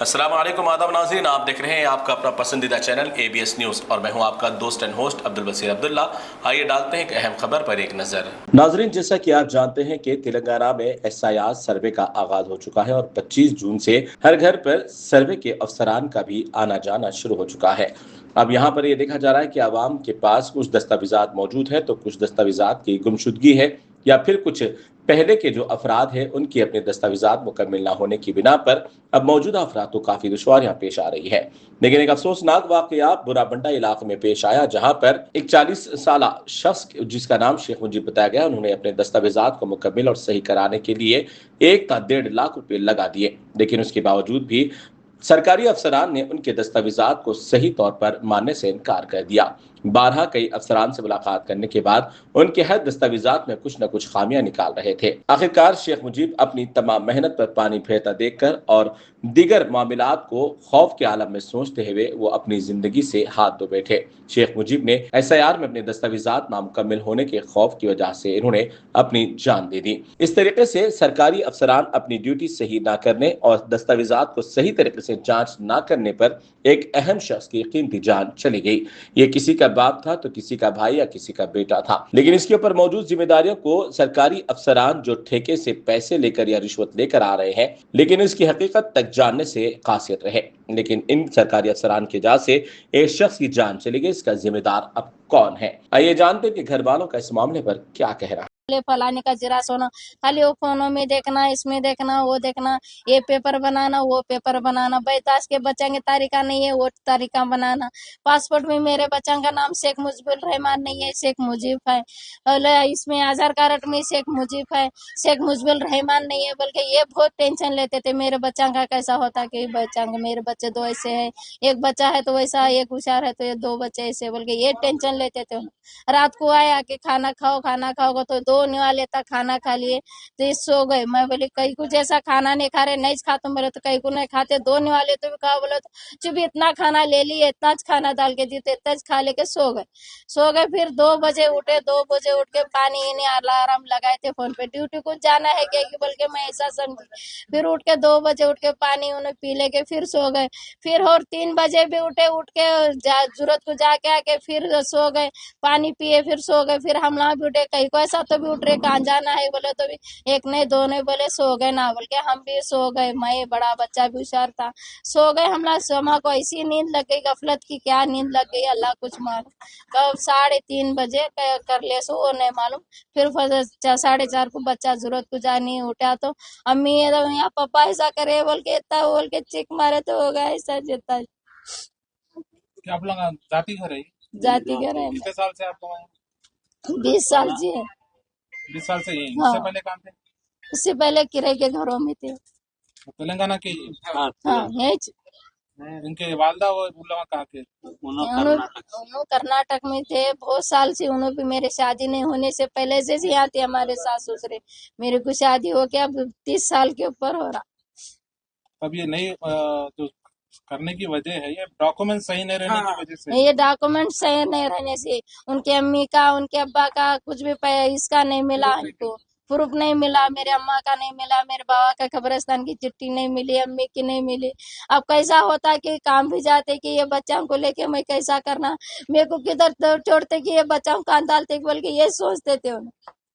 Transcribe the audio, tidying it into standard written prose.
अस्सलाम वालेकुम आदाब नाज़रीन, आप देख रहे हैं आपका अपना पसंदीदा चैनल ABS न्यूज़ और मैं हूं आपका दोस्त एंड होस्ट अब्दुल बसीर अब्दुल्ला। आइए डालते हैं एक अहम खबर पर एक नज़र। नाज़रीन, जैसा कि आप जानते हैं कि तेलंगाना में SIR सर्वे का आगाज हो चुका है और 25 जून से हर घर पर सर्वे के अफसरान का भी आना जाना शुरू हो चुका है। अब यहाँ पर ये देखा जा रहा है कि आवाम के पास कुछ दस्तावेजात मौजूद है तो कुछ दस्तावेजात की गुमशुदगी है या फिर कुछ पहले के जो अफराद हैं उनकी अपने दस्तावेजात मुकम्मल ना होने की बिना पर अब मौजूदा अफराद को काफी दुश्वारियां पेश आ रही है। लेकिन एक अफसोसनाक वाकया बुराबंडा इलाके में पेश आया, जहां पर एक 40 साल शख्स जिसका नाम शेख मुजीब बताया गया, उन्होंने अपने दस्तावेजात को मुकम्मल और सही कराने के लिए 1.5 लाख रुपए लगा दिए, लेकिन उसके बावजूद भी सरकारी अफसरान ने उनके दस्तावेजात को सही तौर पर मानने से इनकार कर दिया। 12 कई अफसरान से मुलाकात करने के बाद उनके हर दस्तावेजात में कुछ न कुछ खामियां निकाल रहे थे। आखिरकार शेख मुजीब अपनी तमाम मेहनत पर पानी फेरता देखकर और दीगर मामलात को खौफ के आलम में सोचते हुए वो अपनी जिंदगी से हाथ धो बैठे। शेख मुजीब ने SIR में अपने दस्तावेजात नामुकम्मल होने के खौफ की वजह से इन्होंने अपनी जान दे दी। इस तरीके से सरकारी अफसरान अपनी ड्यूटी सही ना करने और दस्तावेजात को सही तरीके से जांच ना करने पर एक अहम शख्स की कीमती जान चली गई। ये किसी का बाप था तो किसी का भाई या किसी का बेटा था, लेकिन इसके ऊपर मौजूद जिम्मेदारियों को सरकारी अफसरान जो ठेके से पैसे लेकर या रिश्वत लेकर आ रहे हैं, लेकिन इसकी हकीकत तक जानने से कासिर रहे। लेकिन इन सरकारी अफसरान की वजह से एक शख्स की जान चली गई। इसका जिम्मेदार अब कौन है? आइए जानते हैं कि घर वालों का इस मामले पर क्या कह रहा है। फलाने का जिरास होना, खाली वो फोनों में देखना, इसमें देखना, वो देखना, ये पेपर बनाना, वो पेपर बनाना, बैताश के बच्चे की तारीखा नहीं है, वो तारीखा बनाना। पासपोर्ट में मेरे बच्चा का नाम शेख मुजीबुर रहमान नहीं है, शेख मुजीब है। और इसमें आधार कार्ड में शेख मुजीब है, शेख मुजीबुर रहमान नहीं है। बल्कि ये बहुत टेंशन लेते थे मेरे बच्चा का कैसा होता कि बच्चा मेरे बच्चे दो ऐसे है, एक बच्चा है तो वैसा, एक होशियार है तो ये दो बच्चे ऐसे, बोल के ये टेंशन लेते थे। रात को आया कि खाना खाओ, खाना खाओगे तो दो निवाले तक खाना खा लिए तो ये सो गए। मैं बोली कई को जैसा खाना नहीं खा रहे, नहीं खाता, बोले तो कई को नहीं खाते, दो निवाले तो भी खा, बोले तो चुप इतना खाना ले लिए, इतना खाना डाल के दिए, इतना खा लेके सो गए। फिर 2 बजे उठे, 2 बजे उठ के पानी इन्हें अलार्म लगाए थे फोन पे, ड्यूटी को जाना है क्या बोल के मैं ऐसा समझी। फिर उठ के 2 बजे उठ के पानी उन्हें पी लेके फिर सो गए। फिर और 3 बजे भी उठे, उठ के जरूरत को जाके आके फिर सो गए, पानी पिए फिर सो गए। फिर हम लोग भी उठे, कहीं को ऐसा तो भी उठ रहे कहाँ जाना है बोले तो भी एक नहीं दो नहीं बोले सो गए ना, बोल के हम भी सो गए। मैं बड़ा बच्चा भी होशियार था, सो गए। हम लोग सोमा को ऐसी नींद लग गई, गफलत की क्या नींद लग गई अल्लाह कुछ मालूम। कब 3:30 बजे कर ले सो नहीं मालूम। फिर 4:30 को बच्चा जरूरत को जानी उठा तो अम्मी यहाँ पापा ऐसा करे बोल के इतना बोल के चिक मारे तो हो गया ऐसा जितना। क्या आप लोग जाति घर है? जाति घर है। कितने साल से आपको वहाँ? 20 साल जी है। 20 साल से यही। हाँ। इससे पहले कहाँ थे? उससे पहले किराए के घरों में थे। तेलंगाना के ही? हाँ यही। इनके वालदा वो उन लोग कहाँ थे? उन्होंने कर्नाटक में थे बहुत साल से। उन्होंने भी मेरे शादी नहीं होने से पहले से यहाँ थे हमारे सास ससुरे। मेरे को शादी हो गया 30 साल के ऊपर हो रहा। तब ये नहीं जो करने की वजह है ये डॉक्यूमेंट सही नहीं रहने की वजह से। ये डॉक्यूमेंट सही नहीं रहने से उनके अम्मी का उनके अब्बा का कुछ भी इसका नहीं मिला, इनको प्रूफ नहीं मिला, मेरे अम्मा का नहीं मिला, मेरे बाबा का कब्रिस्तान की चिट्ठी नहीं मिली, अम्मी की नहीं मिली। अब कैसा होता कि काम भी जाते कि ये बच्चा को लेके मैं कैसा करना, मेरे को किधर छोड़ते कि ये बच्चा को कहाँ डालते बोल के ये सोचते थे उन्हें।